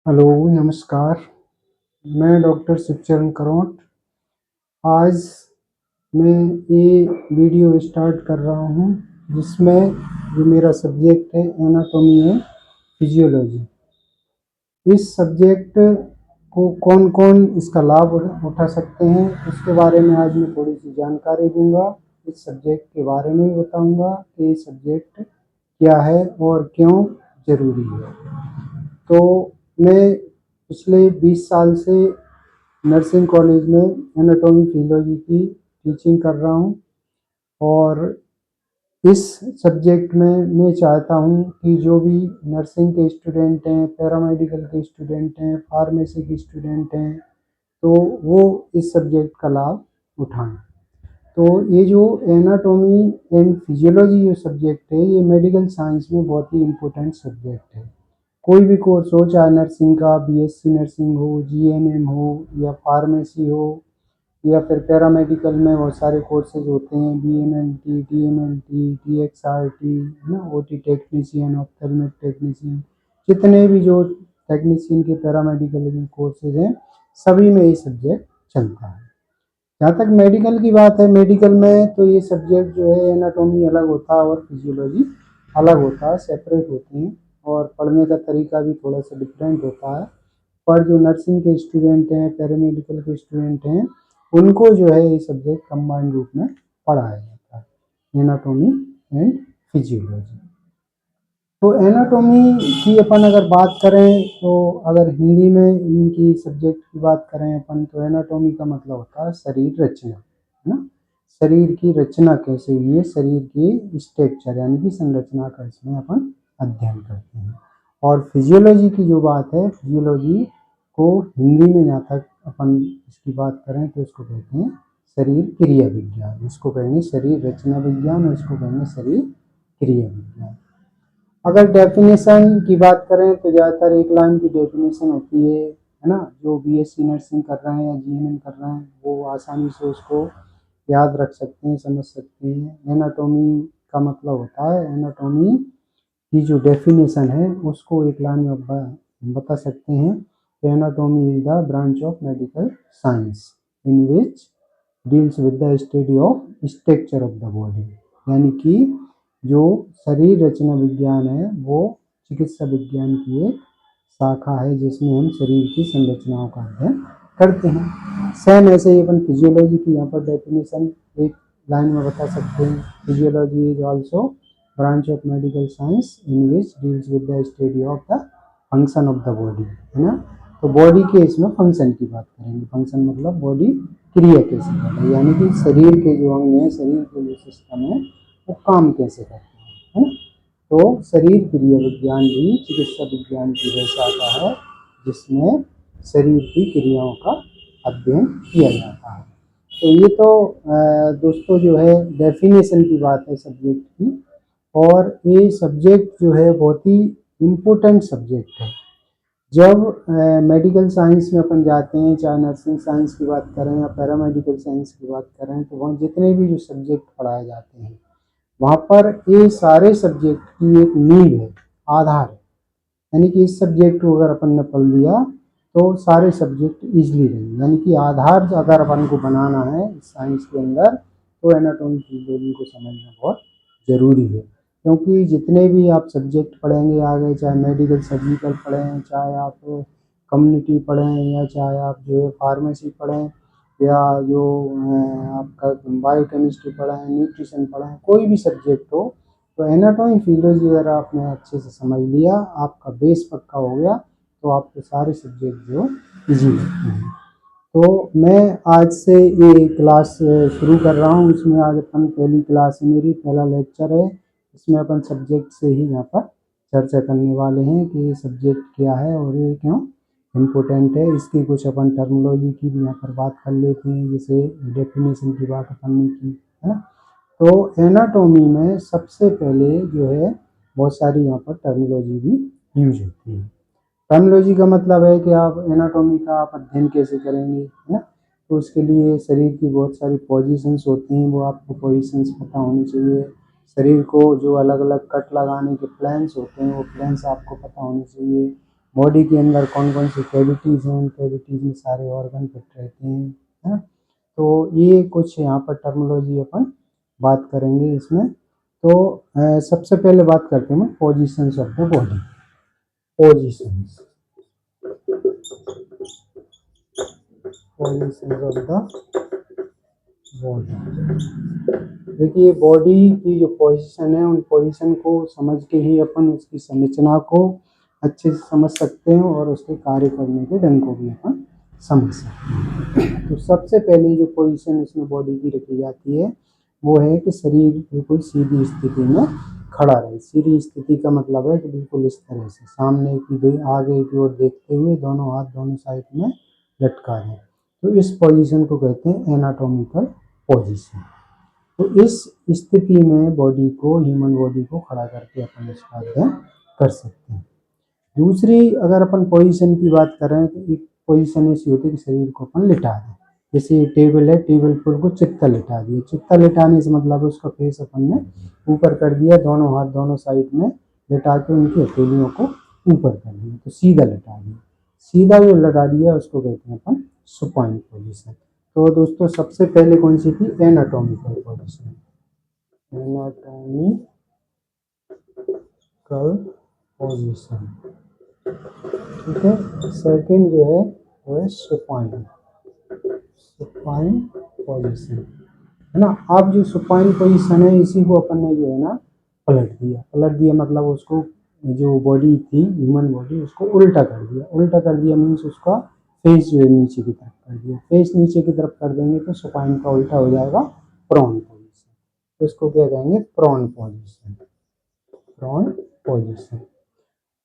Hello, नमस्कार। मैं doctor Shivcharan करोट। आज मैं ये वीडियो स्टार्ट कर रहा हूँ जिसमें जो मेरा सब्जेक्ट है एनाटॉमी एंड फिजियोलॉजी। इस सब्जेक्ट को कौन कौन इसका लाभ उठा सकते हैं उसके बारे में आज मैं थोड़ी सी जानकारी दूंगा। इस सब्जेक्ट के बारे में बताऊंगा कि ये सब्जेक्ट क्या है और क्यों ज़रूरी है। तो मैं पिछले 20 साल से नर्सिंग कॉलेज में एनाटॉमी फिजियोलॉजी की टीचिंग कर रहा हूँ और इस सब्जेक्ट में मैं चाहता हूँ कि जो भी नर्सिंग के स्टूडेंट हैं, पैरामेडिकल के स्टूडेंट हैं, फार्मेसी के स्टूडेंट हैं, तो वो इस सब्जेक्ट का लाभ उठाएं। तो ये जो एनाटॉमी एंड फिजियोलॉजी जो सब्जेक्ट है ये मेडिकल साइंस में बहुत ही इम्पोर्टेंट सब्जेक्ट है। कोई भी कोर्स हो, चाहे नर्सिंग का बीएससी नर्सिंग हो, जीएनएम हो या फार्मेसी हो या फिर पैरामेडिकल में बहुत सारे कोर्सेज होते हैं, बीएमएलटी, डीएमएलटी, डीएक्सआरटी, है ना, ओटी टेक्नीशियन, ऑप्थेल्मिक टेक्नीशियन, जितने भी जो टेक्नीशियन के पैरामेडिकल कोर्सेज हैं सभी में ये सब्जेक्ट चलता है। जहाँ तक मेडिकल की बात है, मेडिकल में तो ये सब्जेक्ट जो है एनाटॉमी अलग होता है और फिजियोलॉजी अलग होता है, सेपरेट होते हैं और पढ़ने का तरीका भी थोड़ा सा डिफरेंट होता है। पर जो नर्सिंग के स्टूडेंट हैं, पैरामेडिकल के स्टूडेंट हैं, उनको जो है ये सब्जेक्ट कंबाइंड रूप में पढ़ाया जाता है, एनाटॉमी एंड फिजियोलॉजी। तो एनाटॉमी की अपन अगर बात करें तो अगर हिंदी में इनकी सब्जेक्ट की बात करें अपन तो एनाटॉमी का मतलब होता है शरीर रचना, है ना। शरीर की रचना कैसे हुई है, शरीर की स्ट्रक्चर यानी कि संरचना का इसमें अपन अध्ययन करते हैं। और फिजियोलॉजी की जो बात है, फिजियोलॉजी को हिंदी में जहाँ तक अपन इसकी बात करें तो इसको कहते हैं शरीर क्रिया विज्ञान, इसको कहेंगे शरीर रचना विज्ञान और इसको कहेंगे शरीर क्रिया विज्ञान। अगर डेफिनेशन की बात करें तो ज़्यादातर एक लाइन की डेफिनेशन होती है ना। जो बीएससी नर्सिंग कर रहे हैं या जीएनएम कर रहे हैं वो आसानी से उसको याद रख सकते हैं, समझ सकते हैं। एनाटॉमी का मतलब होता है, एनाटॉमी की जो डेफिनेशन है उसको एक लाइन में बता सकते हैं। Anatomy is the branch of medical science in which deals with the study of structure of the body. यानी कि जो शरीर रचना विज्ञान है वो चिकित्सा विज्ञान की एक शाखा है जिसमें हम शरीर की संरचनाओं का अध्ययन करते हैं। सेम ऐसे ही अपन फिजियोलॉजी की यहाँ पर डेफिनेशन एक लाइन में बता सकते हैं। Physiology is also branch of medical science in which deals with the study of the function of the body, है ना। तो बॉडी के इसमें फंक्शन की बात करेंगे। फंक्शन मतलब बॉडी क्रिया कैसे कर रही है, यानी कि शरीर के जो अंग हैं, शरीर के जो सिस्टम है वो काम कैसे करते हैं, है ना। तो शरीर क्रिया विज्ञान भी चिकित्सा विज्ञान की वह शाखा है जिसमें शरीर की क्रियाओं का अध्ययन किया जाता है। तो ये तो दोस्तों जो है डेफिनेशन की बात है सब्जेक्ट की। और ये सब्जेक्ट जो है बहुत ही इम्पोर्टेंट सब्जेक्ट है। जब मेडिकल साइंस में अपन जाते हैं, चाहे नर्सिंग साइंस की बात करें या पैरामेडिकल साइंस की बात करें, तो वहाँ जितने भी जो सब्जेक्ट पढ़ाए जाते हैं वहाँ पर ये सारे सब्जेक्ट की एक नींव है, आधार है। यानी कि इस सब्जेक्ट को अगर अपन ने पढ़ लिया तो सारे सब्जेक्ट ईजिली रहेंगे। यानी कि आधार अगर अपन को बनाना है साइंस के अंदर तो एनाटॉमी फिजियोलॉजी को समझना बहुत ज़रूरी है। क्योंकि जितने भी आप सब्जेक्ट पढ़ेंगे आगे, चाहे मेडिकल सर्जिकल पढ़ें, चाहे आप कम्युनिटी पढ़ें या चाहे आप जो है फार्मेसी पढ़ें या जो आपका बायोकेमिस्ट्री पढ़ें, न्यूट्रिशन पढ़ें, कोई भी सब्जेक्ट हो, तो एनाटॉमी फिजियोलॉजी अगर आपने अच्छे से समझ लिया, आपका बेस पक्का हो गया, तो आपके सारे सब्जेक्ट जो इजी लगते हैं। तो मैं आज से ये क्लास शुरू कर रहा हूँ। इसमें आज अपन पहली क्लास है मेरी, पहला लेक्चर है। इसमें अपन सब्जेक्ट से ही यहाँ पर चर्चा करने वाले हैं कि ये सब्जेक्ट क्या है और ये क्यों इम्पोर्टेंट है। इसकी कुछ अपन टर्मिनोलॉजी की भी यहाँ पर बात कर लेते हैं, जैसे डेफिनेशन की बात अपन ने की, है ना। तो एनाटॉमी में सबसे पहले जो है बहुत सारी यहाँ पर टर्मिनोलॉजी भी यूज होती है। टर्मिनोलॉजी का मतलब है कि आप एनाटॉमी का आप अध्ययन कैसे करेंगे, है ना। तो उसके लिए शरीर की बहुत सारी पोजीशंस होती हैं, वो आपको पोजीशंस पता होनी चाहिए। शरीर को जो अलग अलग कट लगाने के प्लान्स होते हैं वो प्लान्स आपको पता होने चाहिए। बॉडी के अंदर कौन कौन सी कैविटीज़ हैं, उन कैविटीज़ में सारे ऑर्गन फिट रहते हैं, है ना। तो ये कुछ यहाँ पर टर्मिनोलॉजी अपन बात करेंगे इसमें। तो सबसे पहले बात करते हैं positions of the body. Positions of the body. देखिए बॉडी की जो पोजीशन है, उन पोजीशन को समझ के ही अपन उसकी संरचना को अच्छे से समझ सकते हैं और उसके कार्य करने के ढंग को भी अपन समझ सकते हैं। तो सबसे पहले जो पोजीशन इसमें बॉडी की रखी जाती है वो है कि शरीर बिल्कुल सीधी स्थिति में खड़ा रहे। सीधी स्थिति का मतलब है कि बिल्कुल इस तरह से सामने की आगे की ओर देखते हुए दोनों हाथ दोनों साइड में लटका दें। तो इस पोजीशन को कहते हैं एनाटॉमिकल पोजीशन। तो इस स्थिति में बॉडी को, ह्यूमन बॉडी को खड़ा करके अपन इसका अध्ययन कर सकते हैं। दूसरी अगर अपन पोजीशन की बात करें तो एक पोजीशन ऐसी होती है कि शरीर को अपन लिटा दें। जैसे ये टेबल है, टेबल पर को चित्ता लिटा दिया। चित्ता लिटाने से मतलब उसका फेस अपन ने ऊपर कर दिया, दोनों हाथ दोनों साइड में लिटा के उनकी हथेलियों को ऊपर कर दिया, तो सीधा लिटा दिया। सीधा जो लटा दिया उसको कहते हैं अपन सुपाइन पोजीशन। तो दोस्तों सबसे पहले कौन सी थी? Anatomical position. एनाटॉमिकल पोजीशन, ठीक है। सेकंड जो है वो है सुपाइन पोजीशन, है ना। अब जो सुपाइन पोजीशन है इसी को अपन ने जो है ना पलट दिया मतलब उसको जो बॉडी थी, ह्यूमन बॉडी, उसको उल्टा कर दिया। उल्टा कर दिया मीन्स उसका फेस जो है नीचे की तरफ कर दिया। फेस नीचे की तरफ कर देंगे तो सुपाइन का उल्टा हो जाएगा प्रोन पोजीशन। तो इसको क्या कहेंगे? Prone position. Prone position.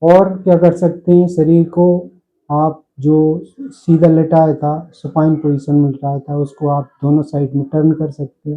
और क्या कर सकते हैं? शरीर को आप जो सीधा लिटाया था, सुपाइन पोजीशन में लिटाया था, उसको आप दोनों साइड में टर्न कर सकते हो,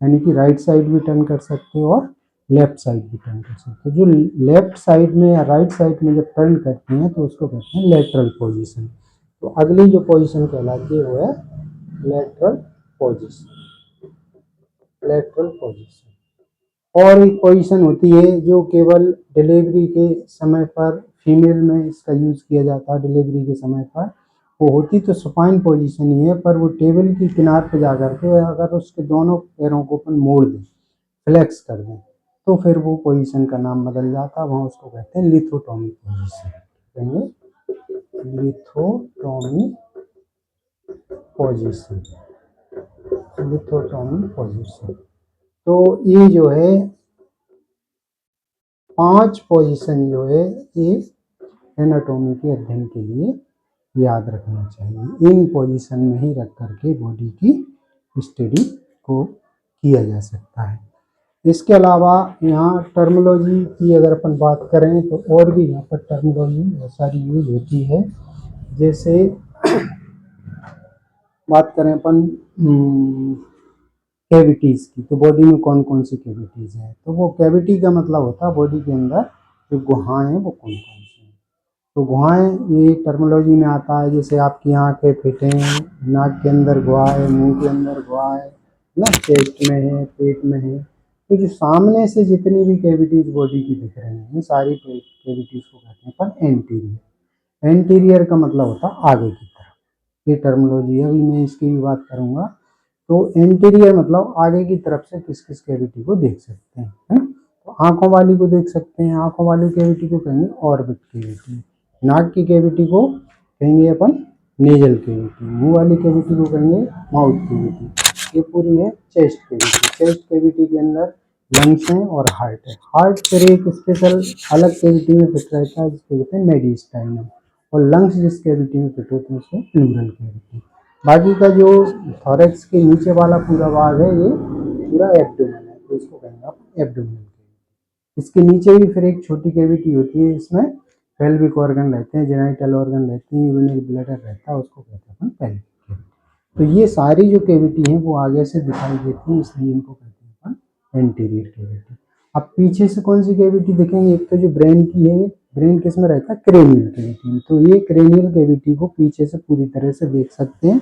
यानी कि राइट साइड भी टर्न कर सकते हो और लेफ्ट साइड भी टर्न कर सकते हो। जो लेफ्ट साइड में या राइट साइड में जब टर्न करते हैं तो उसको कहते हैं लेटरल पोजीशन। तो अगली जो पोजीशन कहलाती है वो है लेटरल पोजीशन। Lateral position. और एक पोजीशन होती है जो केवल डिलीवरी के समय पर फीमेल में इसका यूज़ किया जाता है। डिलीवरी के समय पर वो होती तो सुपाइन पोजीशन ही है, पर वो टेबल की किनार पे जा करके अगर उसके दोनों पैरों को अपन मोड़ दें, फ्लेक्स कर दें, तो फिर वो पोजीशन का नाम बदल जाता है। वहाँ उसको कहते हैं लिथोटॉमी पोजीशन। कहेंगे लिथोटॉमी पोजीशन। लिथोटॉमी पोजीशन। तो ये जो है 5 पोजीशन जो है ये एनाटॉमी के अध्ययन के लिए याद रखना चाहिए। इन पोजीशन में ही रख करके बॉडी की स्टडी को किया जा सकता है। इसके अलावा यहाँ टर्मिनोलॉजी की अगर अपन बात करें तो और भी यहाँ पर टर्मिनोलॉजी बहुत सारी यूज होती है। जैसे बात करें अपन कैविटीज़ की, तो बॉडी में कौन कौन सी कैविटीज़ है? तो वो कैविटी का मतलब होता है बॉडी के अंदर जो गुहाएं हैं वो कौन कौन सी हैं। तो गुहाएं ये टर्मिनोलॉजी में आता है। जैसे आपकी आँखें फिट हैं, नाक के अंदर गुहा है, मुंह के अंदर गुहा है ना, चेस्ट में है, पेट में है। तो जो सामने से जितनी भी कैविटीज़ बॉडी की दिख रही हैं, सारी कैविटीज़ को कहते हैं अपन एंटीरियर। एंटीरियर का मतलब होता है आगे की तरफ। ये टर्मिनोलॉजी है, अभी मैं इसकी भी बात करूँगा। तो एंटीरियर मतलब आगे की तरफ से किस किस कैविटी को देख सकते हैं, है ना। तो आंखों वाली को देख सकते हैं, आंखों वाली कैविटी को कहेंगे ऑर्बिट कैविटी। नाक की कैविटी को कहेंगे अपन नेजल कैविटी। मुंह वाली कैविटी को कहेंगे माउथ कैविटी। ये पूरी है चेस्ट कैविटी। चेस्ट कैविटी के अंदर लंग्स हैं और हार्ट है। हार्ट फिर एक स्पेशल अलग कैविटी में फिट रहता है जिसको कहते हैं मेडिस्टाइनम, और लंग्स जिस कैविटी में फिट होते हैं उसको प्लूरल कैविटी। बाकी का जो थॉरेक्स के नीचे वाला पूरा भाग है ये पूरा एब्डोमेन है, तो इसको कहेंगे आप एब्डोमेन कैविटी। इसके नीचे भी फिर एक छोटी कैविटी होती है, इसमें पेल्विक ऑर्गन रहते हैं, जेनाइटल ऑर्गन रहते हैं, यूरिनरी ब्लैडर रहता है, उसको कहते हैं अपन पेल्विक कैविटी। तो ये सारी जो कैविटी हैं वो आगे से दिखाई देती हैं, इसलिए इनको कहते हैं अपन एंटीरियर कैविटी। अब पीछे से कौन सी कैविटी देखेंगे? एक तो जो ब्रेन की है, ब्रेन किस में रहता है? क्रेनियल कैविटी में। तो ये क्रेनियल कैविटी को पीछे से पूरी तरह से देख सकते हैं।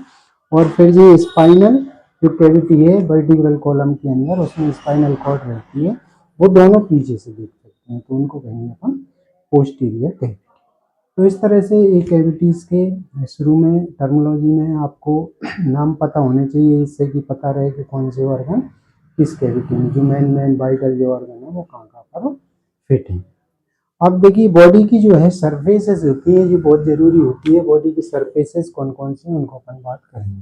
और फिर ये स्पाइनल जो कैविटी है वर्टिब्रल कॉलम के अंदर, उसमें स्पाइनल कॉर्ड रहती है, वो दोनों पीछे से देख सकते हैं, तो उनको कहेंगे अपन पोस्टीरियर कैविटी। तो इस तरह से ये कैविटीज़ के शुरू में टर्मिनोलॉजी में आपको नाम पता होने चाहिए, इससे कि पता रहे कि कौन से ऑर्गन किस कैविटी में, जो मेन वाइटल जो ऑर्गन है वो कहाँ कहाँ पर फिट है। अब देखिए बॉडी की जो है सरफेसेस होती है, जो बहुत जरूरी होती है। बॉडी की सरफेसेस कौन कौन सी, उनको अपन बात करेंगे।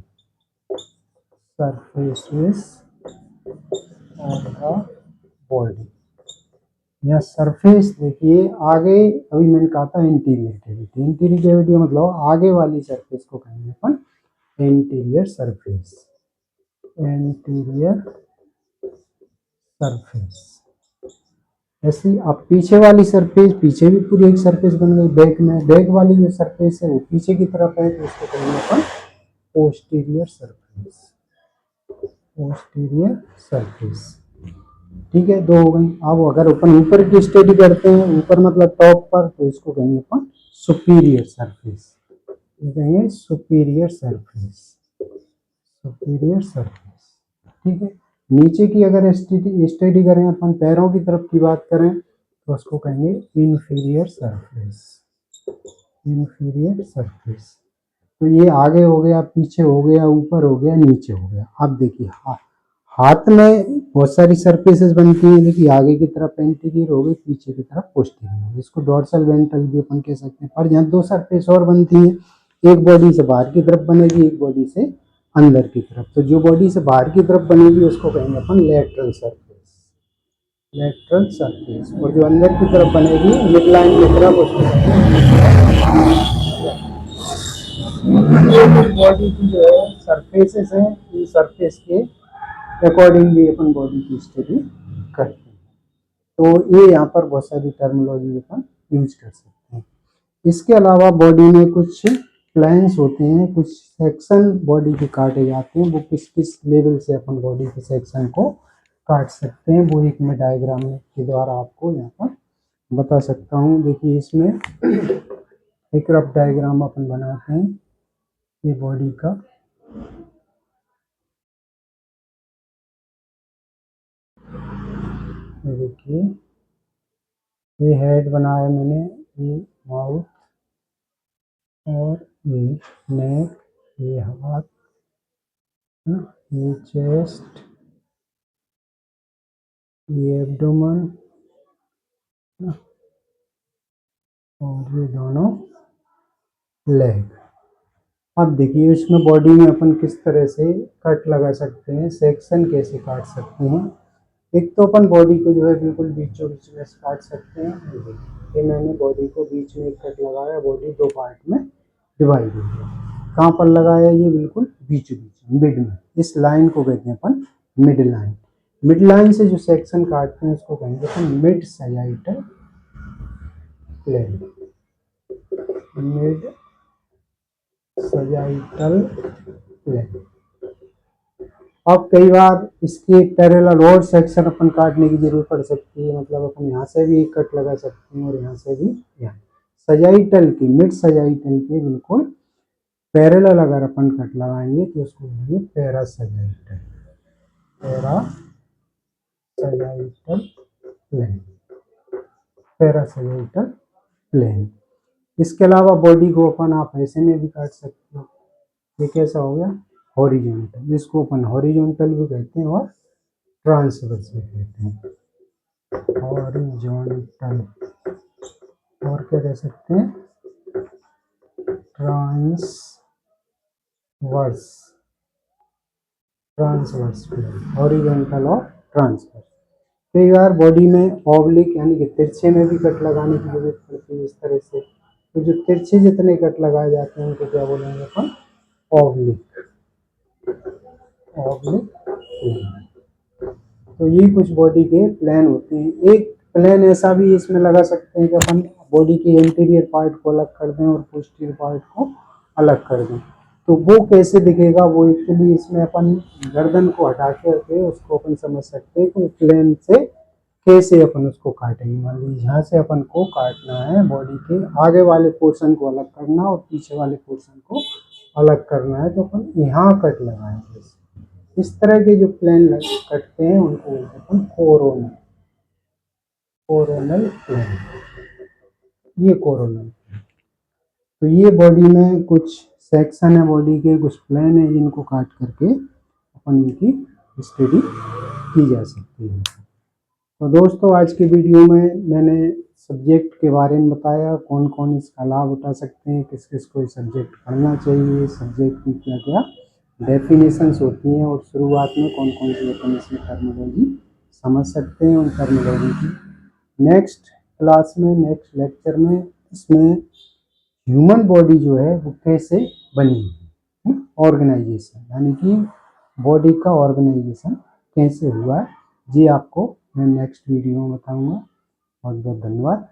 सरफेसेस ऑफ द बॉडी या सरफेस, देखिए आगे अभी मैंने कहा था एंटीरियर कैविटी। एंटीरियर कैविटी मतलब आगे वाली सरफेस को कहेंगे अपन एंटीरियर सरफेस। Anterior surface. ऐसे अब पीछे वाली सरफेस, पीछे भी पूरी एक सरफेस बन गई। बैक में बैक वाली जो सरफेस है वो पीछे की तरफ है, तो उसको कहेंगे अपन पोस्टीरियर सरफेस। पोस्टीरियर सरफेस, ठीक है, दो हो गई। अब अगर अपन ऊपर की स्टडी करते हैं, ऊपर मतलब टॉप पर, तो इसको कहेंगे अपन सुपीरियर सरफेस। ये कहेंगे सुपीरियर सरफेस। सुपीरियर सरफेस, ठीक है। नीचे की अगर स्टडी करें, अपन पैरों की तरफ की बात करें, तो उसको कहेंगे इंफीरियर सरफेस। Inferior surface. तो ये आगे हो गया, पीछे हो गया, ऊपर हो गया, नीचे हो गया। अब देखिए हाथ में बहुत सारी सरफेसेस बनती हैं। देखिए आगे की तरफ एंटीरियर हो गई, पीछे की तरफ पोस्टीरियर हो गई। इसको डोर्सल वेंट्रल भी अपन कह सकते हैं। पर यहाँ दो सरफेस और बनती हैं, एक बॉडी से बाहर की तरफ बनेगी, एक बॉडी से अंदर की तरफ। तो जो बॉडी से बाहर की तरफ बनेगी उसको कहेंगे अपन लेटरल सरफेस। Lateral surface. और जो अंदर की तरफ बनेगी मिड लाइन की तरफ, उसको बॉडी की जो है सरफेसेस है, इन सरफेस के अकॉर्डिंग भी अपन बॉडी की स्टडी करते हैं। तो ये यहाँ पर बहुत सारी टर्मिनोलॉजी अपन यूज कर सकते हैं। इसके अलावा बॉडी में कुछ प्लान्स होते हैं, कुछ सेक्शन बॉडी के काटे जाते हैं। वो किस किस लेवल से अपन बॉडी के सेक्शन को काट सकते हैं, वो एक मैं डायग्राम के द्वारा आपको यहाँ पर बता सकता हूँ। देखिए इसमें एक रफ डायग्राम अपन बनाते हैं ये बॉडी का। ये देखिए ये हेड बनाया मैंने, ये माउथ और ये नेक, ये हाथ, ये चेस्ट, ये एब्डोमेन और ये दोनों लेग। अब देखिए इसमें बॉडी में अपन किस तरह से कट लगा सकते हैं, सेक्शन कैसे काट सकते हैं। एक तो अपन बॉडी को जो है बिल्कुल बीचों बीच में काट सकते हैं। ये देखिए मैंने बॉडी को बीच में एक कट लगाया, बॉडी दो पार्ट में डिवाइड हो गया। कहाँ पर लगाया, ये बिल्कुल बीचों बीच मिड में। इस लाइन को कहते हैं अपन मिड लाइन। मिड लाइन से जो सेक्शन काटते हैं उसको कहेंगे अपन mid sagittal plane. Mid sagittal plane. अब कई बार इसके पैरेलल और सेक्शन अपन काटने की जरूरत पड़ सकती है, मतलब अपन यहाँ से भी एक कट लगा सकते हैं और यहाँ से भी। यहाँ सजाइटल की, मिड सजाइटल के बिल्कुल पैरेलल अगर अपन कट लगाएंगे तो उसको कहेंगे parasagittal. Parasagittal plane. Parasagittal plane. इसके अलावा बॉडी को अपन आप ऐसे में भी काट सकते हो। ये कैसा हो गया, हॉरिजॉन्टल, जिसको अपन हॉरिजॉन्टल भी कहते हैं और ट्रांसवर्स भी कहते हैं। हॉरिजॉन्टल और क्या कह सकते हैं, ट्रांसवर्स। ट्रांसवर्स हॉरिजॉन्टल और ट्रांसवर्स। कई बार बॉडी में ऑब्लिक यानी कि तिरछे में भी कट लगाने की जरूरत पड़ती है इस तरह से। तो जो तिरछे जितने कट लगाए जाते हैं उनको क्या बोलेंगे अपन, ऑब्लिक। Oblique plane. तो ये कुछ बॉडी के प्लान होते हैं। एक प्लान ऐसा भी इसमें लगा सकते हैं कि अपन बॉडी के इंटीरियर पार्ट को अलग कर दें और पोस्टीरियर पार्ट को अलग कर दें। तो वो कैसे दिखेगा, वो एक्चुअली इसमें अपन गर्दन को हटा करके उसको अपन समझ सकते हैं कि प्लेन से कैसे अपन उसको काटेंगे। मान लीजिए यहाँ से अपन को काटना है, बॉडी के आगे वाले पोर्शन को अलग करना और पीछे वाले पोर्शन को अलग करना है, तो अपन यहाँ कट लगाएंगे। इस तरह के जो प्लेन कटते हैं उनको बोलते हैं अपन कोरोनल। कोरोनल प्लेन, ये कोरोनल। तो ये बॉडी में कुछ सेक्शन है, बॉडी के कुछ प्लेन है, जिनको काट करके अपन इनकी स्टडी की जा सकती है। तो दोस्तों आज की वीडियो में मैंने सब्जेक्ट के बारे में बताया, कौन कौन इसका लाभ उठा सकते हैं, किस किस को सब्जेक्ट पढ़ना चाहिए, सब्जेक्ट की क्या क्या डेफिनेशंस होती हैं, और शुरुआत में कौन कौन सी अपन इसमें टर्मिनोलॉजी समझ सकते हैं, उन टर्मिनोलॉजी की नेक्स्ट क्लास में, नेक्स्ट लेक्चर में इसमें ह्यूमन बॉडी जो है वो कैसे बनी है, ऑर्गेनाइजेशन, यानी कि बॉडी का ऑर्गेनाइजेशन कैसे हुआ है, जी आपको मैं नेक्स्ट वीडियो में बताऊंगा। बहुत बहुत धन्यवाद।